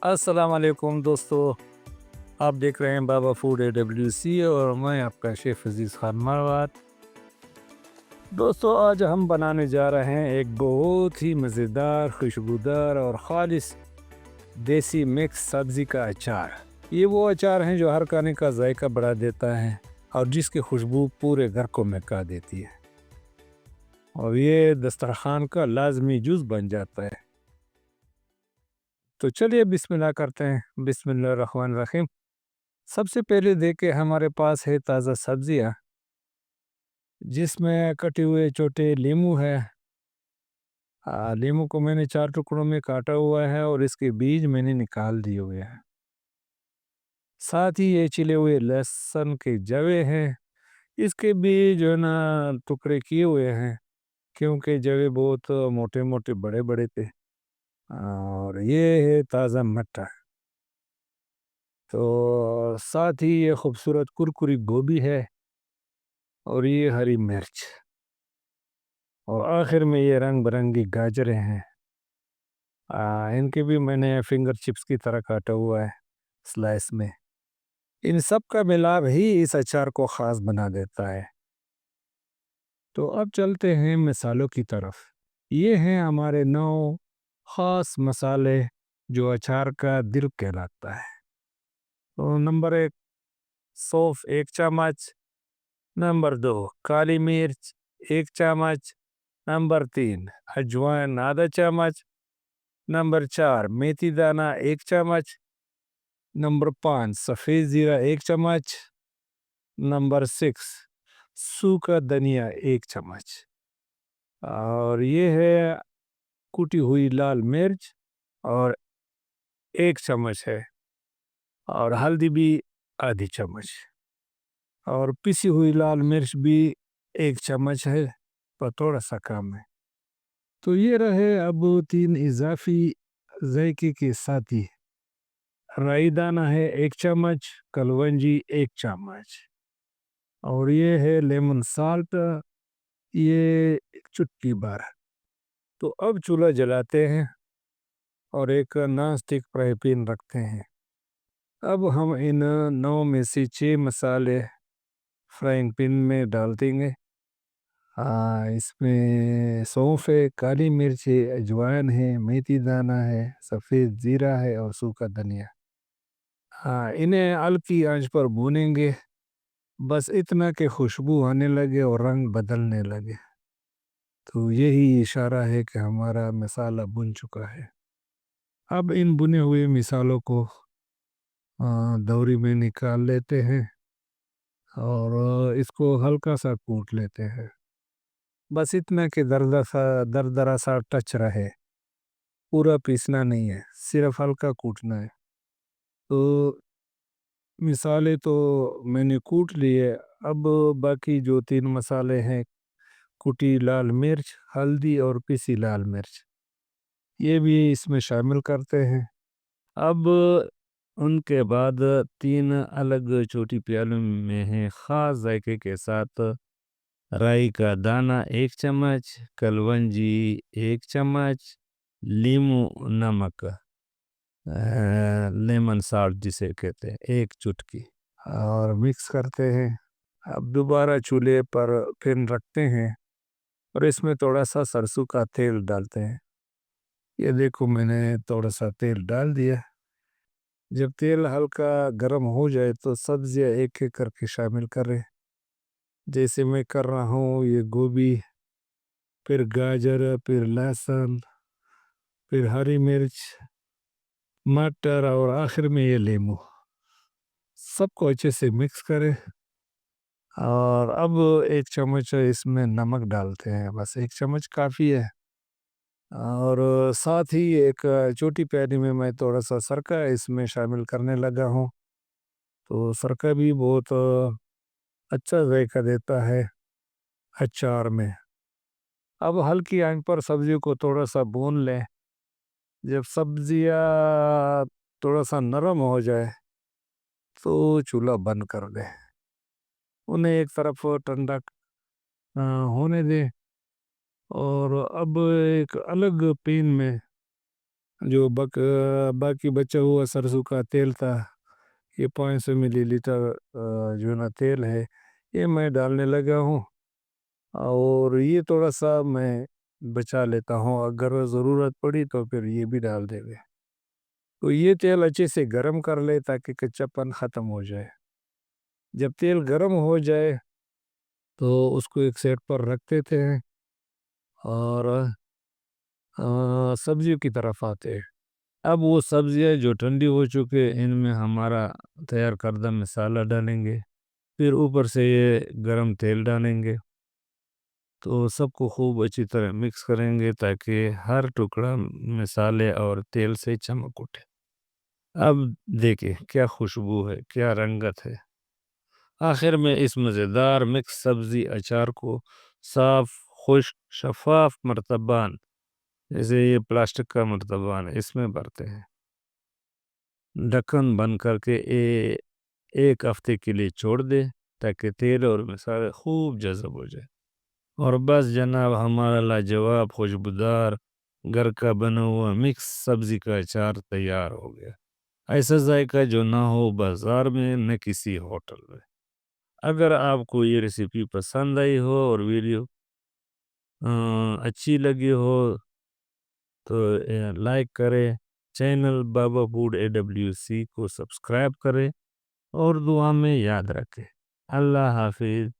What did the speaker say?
अस्सलाम वालेकुम दोस्तों। आप देख रहे हैं बाबा फूड AWC और मैं आपका शेफ़ अज़ीज़ खान मरवात। दोस्तों, आज हम बनाने जा रहे हैं एक बहुत ही मज़ेदार, खुशबूदार और ख़ालिस देसी मिक्स सब्ज़ी का अचार। ये वो अचार हैं जो हर खाने का जायका बढ़ा देता है और जिसकी खुशबू पूरे घर को महका देती है और ये दस्तरखान का लाज़मी जुज़ बन जाता है। तो चलिए बिस्मिल्लाह करते हैं। बिस्मिल्लाहिर्रहमानिर्रहीम। सबसे पहले देखिए, हमारे पास है ताज़ा सब्जियाँ, जिसमें कटे हुए छोटे लीमू है। लीमू को मैंने 4 टुकड़ों में काटा हुआ है और इसके बीज मैंने निकाल दिए हुए हैं। साथ ही ये छिले हुए लहसुन के जवे हैं, इसके भी जो है ना टुकड़े किए हुए हैं, क्योंकि जवे बहुत मोटे-मोटे, बड़े-बड़े थे। और ये है ताज़ा मटर। तो साथ ही ये खूबसूरत कुरकुरी गोभी है और ये हरी मिर्च और आखिर में ये रंग-बिरंगी गाजरें हैं। इनके भी मैंने फिंगर चिप्स की तरह काटा हुआ है स्लाइस में। इन सब का मिलाप ही इस अचार को ख़ास बना देता है। तो अब चलते हैं मसालों की तरफ। ये हैं हमारे 9 ख़ास मसाले जो अचार का दिल कहलाता है। तो नंबर 1 सौंफ 1 चम्मच, नंबर 2 काली मिर्च 1 चम्मच, नंबर 3 अजवाइन आधा चम्मच, नंबर 4 मेथी दाना 1 चम्मच, नंबर 5 सफ़ेद ज़ीरा 1 चम्मच, नंबर 6 सूखा धनिया 1 चम्मच और ये है कुटी हुई लाल मिर्च और 1 चम्मच है और हल्दी भी आधी चम्मच और पिसी हुई लाल मिर्च भी 1 चम्मच है, पर थोड़ा-सा कम है। तो ये रहे अब 3 इज़ाफ़ी ज़ायके के साथी। राई दाना है 1 चम्मच, कलवंजी 1 चम्मच और ये है लेमन साल्ट, ये चुटकी भर। तो अब चूल्हा जलाते हैं और एक नॉन स्टिक फ्राई पैन रखते हैं। अब हम इन 9 में से 6 मसाले फ्राइंग पैन में डाल देंगे। इसमें सौंफ है, काली मिर्च है, अजवाइन है, मेथी दाना है, सफ़ेद ज़ीरा है और सूखा धनिया। इन्हें हल्की आंच पर भूनेंगे, बस इतना कि खुशबू आने लगे और रंग बदलने लगे। तो यही इशारा है कि हमारा मसाला भुन चुका है। अब इन भुने हुए मिसालों को दौरी में निकाल लेते हैं और इसको हल्का सा कूट लेते हैं। बस इतना कि दरदरा सा टच रहे, पूरा पीसना नहीं है, सिर्फ हल्का कूटना है। तो मिसाले तो मैंने कूट लिए, अब बाकी जो 3 मसाले हैं, कुटी लाल मिर्च, हल्दी और पिसी लाल मिर्च, ये भी इसमें शामिल करते हैं। अब उनके बाद 3 अलग छोटी प्यालों में है ख़ास जायके के साथ राई का दाना 1 चम्मच, कलवंजी 1 चम्मच, लीमू नमक लेमन साल्ट जिसे कहते हैं 1 चुटकी और मिक्स करते हैं। अब दोबारा चूल्हे पर फिर रखते हैं और इसमें थोड़ा-सा सरसों का तेल डालते हैं। ये देखो, मैंने थोड़ा-सा तेल डाल दिया। जब तेल हल्का गर्म हो जाए तो सब्जियाँ एक-एक करके शामिल करें। जैसे मैं कर रहा हूँ, ये गोभी, फिर गाजर, फिर लहसुन, फिर हरी मिर्च, मटर और आखिर में ये लीमू। सबको अच्छे से मिक्स करें और अब 1 चम्मच इसमें नमक डालते हैं, बस 1 चम्मच काफ़ी है। और साथ ही एक छोटी प्याली में मैं थोड़ा-सा सिरका इसमें शामिल करने लगा हूँ। तो सिरका भी बहुत अच्छा ज़ायका देता है अचार में। अब हल्की आंच पर सब्जियों को थोड़ा-सा भून लें। जब सब्जियाँ थोड़ा-सा नरम हो जाए, तो चूल्हा बंद कर दें। उन्हें एक तरफ ठंडा होने दें और अब एक अलग पैन में जो बाकी बचा हुआ सरसों का तेल था, ये 500 मिलीलीटर जो ना तेल है, ये मैं डालने लगा हूँ। और ये थोड़ा सा मैं बचा लेता हूँ, अगर ज़रूरत पड़ी तो फिर ये भी डाल देंगे। तो ये तेल अच्छे से गरम कर ले ताकि कच्चापन ख़त्म हो जाए। जब तेल गरम हो जाए तो उसको एक साइड पर रख देते हैं और सब्जियों की तरफ आते हैं। अब वो सब्जियाँ जो ठंडी हो चुकी है, इनमें हमारा तैयार करदा मसाला डालेंगे, फिर ऊपर से ये गरम तेल डालेंगे। तो सबको खूब अच्छी तरह मिक्स करेंगे ताकि हर टुकड़ा मसाले और तेल से चमक उठे। अब देखिए क्या खुशबू है, क्या रंगत है। आखिर में इस मज़ेदार मिक्स सब्ज़ी अचार को साफ, खुश्क, शफ़ाफ मर्तबान, जैसे ये प्लास्टिक का मर्तबान है, इसमें भरते हैं। ढक्कन बंद करके 1 हफ़्ते के लिए छोड़ दें ताकि तेल और मसाले खूब जज़ब हो जाए। और बस जनाब, हमारा लाजवाब खुशबूदार घर का बना हुआ मिक्स सब्ज़ी का अचार तैयार हो गया। ऐसा जायका जो ना हो बाज़ार में न किसी होटल में। अगर आपको ये रेसिपी पसंद आई हो और वीडियो अच्छी लगी हो तो लाइक करें, चैनल बाबा फूड AWC को सब्सक्राइब करें और दुआ में याद रखें। अल्लाह हाफ़िज़।